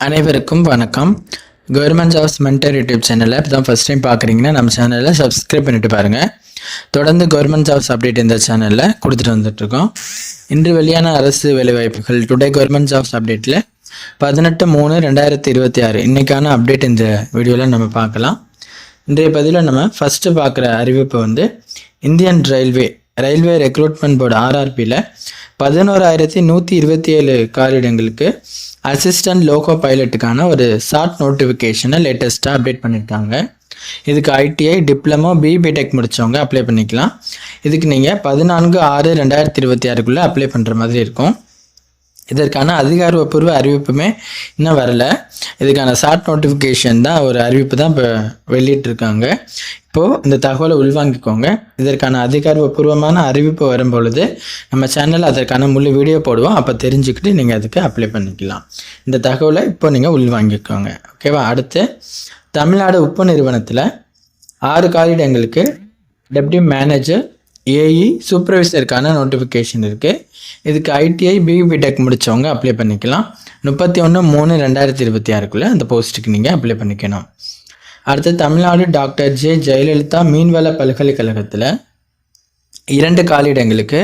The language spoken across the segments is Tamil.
அனைவருக்கும் வணக்கம். கவர்மெண்ட் ஜாப்ஸ் மென்டர் யூடியூப் சேனலில் இப்போ தான் ஃபஸ்ட் டைம் பார்க்குறீங்கன்னா நம்ம சேனலில் சப்ஸ்கிரைப் பண்ணிட்டு பாருங்கள். தொடர்ந்து கவர்மெண்ட் ஜாப்ஸ் அப்டேட் இந்த சேனலில் கொடுத்துட்டு வந்துட்டுருக்கோம். இன்று வெளியான அரசு வேலைவாய்ப்புகள் டுடே கவர்மெண்ட் ஜாப்ஸ் அப்டேட்டில் 18/3/2026 இன்றைக்கான அப்டேட் இந்த வீடியோவில் நம்ம பார்க்கலாம். இன்றைய பதிவில் நம்ம ஃபஸ்ட்டு பார்க்குற அறிவிப்பு இந்தியன் ரயில்வே ரெக்ரூட்மெண்ட் போர்டு RRPயில் 11,127 காலியிடங்களுக்கு அசிஸ்டன்ட் லோகோ பைலட்டுக்கான ஒரு ஷார்ட் நோட்டிஃபிகேஷனை லேட்டஸ்ட்டாக அப்டேட் பண்ணியிருக்காங்க. இதுக்கு ITI டிப்ளமோ BTech முடித்தவங்க அப்ளை பண்ணிக்கலாம். இதுக்கு நீங்கள் 14/6/2026 அப்ளை பண்ணுற மாதிரி இருக்கும். இதற்கான அதிகாரப்பூர்வ அறிவிப்புமே இன்னும் வரலை. இதுக்கான ஷார்ட் நோட்டிஃபிகேஷன் தான் ஒரு அறிவிப்பு தான் இப்போ வெளியிட்டிருக்காங்க. இப்போது இந்த தகவலை உள்வாங்கிக்கோங்க. இதற்கான அதிகாரப்பூர்வமான அறிவிப்பு வரும்பொழுது நம்ம சேனலில் அதற்கான முழு வீடியோ போடுவோம். அப்போ தெரிஞ்சுக்கிட்டு நீங்கள் அதுக்கு அப்ளை பண்ணிக்கலாம். இந்த தகவலை இப்போ நீங்கள் உள்வாங்கிக்கோங்க. ஓகேவா? அடுத்து தமிழ்நாடு உப்பு நிறுவனத்தில் 6 காலியிடங்களுக்கு டெப்டி மேனேஜர் AE சூப்பர்வைசருக்கான நோட்டிஃபிகேஷன் இருக்குது. இதுக்கு ITI BTech முடித்தவங்க அப்ளை பண்ணிக்கலாம். 31/3/2026 அந்த போஸ்ட்டுக்கு நீங்கள் அப்ளை பண்ணிக்கணும். அடுத்து தமிழ்நாடு டாக்டர் J. ஜெயலலிதா மீன்வள பல்கலைக்கழகத்தில் 2 காலியிடங்களுக்கு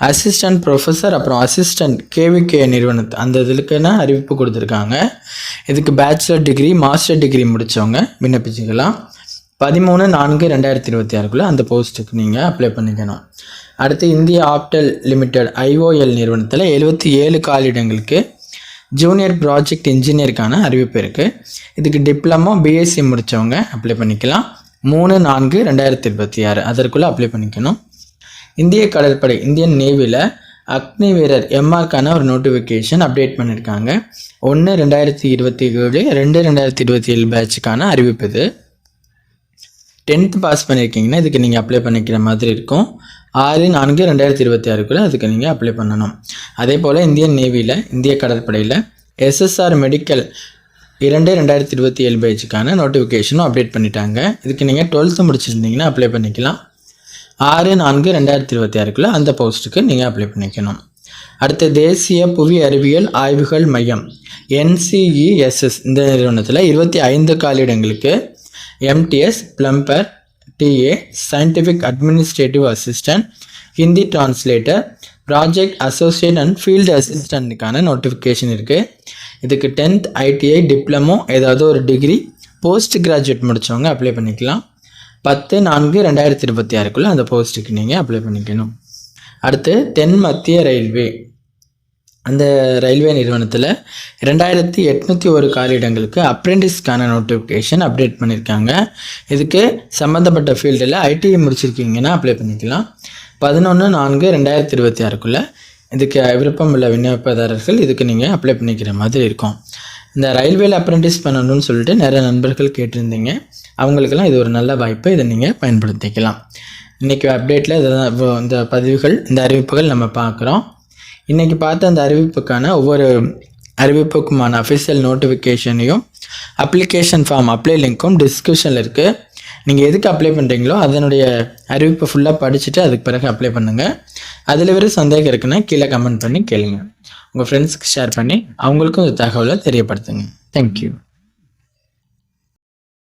அசிஸ்டன்ட் ப்ரொஃபஸர் அப்புறம் அசிஸ்டன்ட் KVK நிறுவனத்து அந்த இதுக்குன்னு அறிவிப்பு கொடுத்துருக்காங்க. இதுக்கு பேச்சுலர் டிகிரி மாஸ்டர் டிகிரி முடித்தவங்க விண்ணப்பிச்சுக்கலாம். 13/4/2026 அந்த போஸ்ட்டுக்கு நீங்கள் அப்ளை பண்ணிக்கணும். அடுத்து இந்தியா ஆப்டெல் லிமிடெட் IOL நிறுவனத்தில் 77 காலியிடங்களுக்கு ஜூனியர் ப்ராஜெக்ட் இன்ஜினியருக்கான அறிவிப்பு இருக்குது. இதுக்கு டிப்ளமோ BSc முடித்தவங்க அப்ளை பண்ணிக்கலாம். 3/4/2026 அதற்குள்ளே அப்ளை பண்ணிக்கணும். இந்திய கடற்படை இந்தியன் நேவியில் அக்னி வீரர் MRக்கான ஒரு நோட்டிஃபிகேஷன் அப்டேட் பண்ணியிருக்காங்க. 1/2027 2/2027 பேட்சுக்கான அறிவிப்பு இது. 10th பாஸ் பண்ணியிருக்கீங்கன்னா இதுக்கு நீங்கள் அப்ளை பண்ணிக்கிற மாதிரி இருக்கும். 6/4/2026 அதுக்கு நீங்கள் அப்ளை பண்ணணும். அதே போல் இந்தியன் நேவியில் இந்திய கடற்படையில் SSR மெடிக்கல் 2/2027 பேட்சுக்கான நோட்டிஃபிகேஷனும் அப்டேட் பண்ணிட்டாங்க. இதுக்கு நீங்கள் 12th முடிச்சிருந்தீங்கன்னா அப்ளை பண்ணிக்கலாம். 6/4/2026 அந்த போஸ்ட்டுக்கு நீங்கள் அப்ளை பண்ணிக்கணும். அடுத்து தேசிய புவி அறிவியல் ஆய்வுகள் மையம் NCESS இந்த நிறுவனத்தில் 25 காலியிடங்களுக்கு MTS plumber TA scientific administrative assistant Hindi translator project associate and field அசிஸ்டண்ட்டுக்கான நோட்டிஃபிகேஷன் இருக்குது. இதுக்கு 10th ITI டிப்ளமோ ஏதாவது ஒரு டிகிரி போஸ்ட் கிராஜுவேட் முடித்தவங்க அப்ளை பண்ணிக்கலாம். 10/4/2026 அந்த போஸ்ட்டுக்கு நீங்கள் அப்ளை பண்ணிக்கணும். அடுத்து தென் மத்திய ரயில்வே அந்த ரயில்வே நிறுவனத்தில் 2,801 காலியிடங்களுக்கு அப்ரெண்டிஸ்க்கான நோட்டிஃபிகேஷன் அப்டேட் பண்ணியிருக்காங்க. இதுக்கு சம்மந்தப்பட்ட ஃபீல்டில் ITI முடிச்சிருக்கீங்கன்னா அப்ளை பண்ணிக்கலாம். 11/4/2026 இதுக்கு விருப்பம் உள்ள விண்ணப்பதாரர்கள் இதுக்கு நீங்கள் அப்ளை பண்ணிக்கிற மாதிரி இருக்கும். இந்த ரயில்வேல அப்ரெண்டிஸ் பண்ணணும்னு சொல்லிட்டு நிறைய நண்பர்கள் கேட்டிருந்தீங்க. அவங்களுக்கெல்லாம் இது ஒரு நல்ல வாய்ப்பு. இதை நீங்கள் பயன்படுத்திக்கலாம். இன்றைக்கி அப்டேட்டில் இந்த பதிவுகள் இந்த அறிவிப்புகள் நம்ம பார்க்குறோம். இன்றைக்கி பார்த்த அந்த அறிவிப்புக்கான ஒவ்வொரு அறிவிப்புக்குமான அஃபிஷியல் நோட்டிஃபிகேஷனையும் அப்ளிகேஷன் ஃபார்ம் அப்ளை லிங்க்கும் டிஸ்கிரிப்ஷனில் இருக்குது. நீங்கள் எதுக்கு அப்ளை பண்ணுறீங்களோ அதனுடைய அறிவிப்பை ஃபுல்லாக படிச்சுட்டு அதுக்கு பிறகு அப்ளை பண்ணுங்கள். அதில் வேறு சந்தேகம் இருக்குன்னா கீழே கமெண்ட் பண்ணி கேளுங்க. உங்கள் ஃப்ரெண்ட்ஸ்க்கு ஷேர் பண்ணி அவங்களுக்கும் இந்த தகவலை தெரியப்படுத்துங்க. தேங்க்யூ.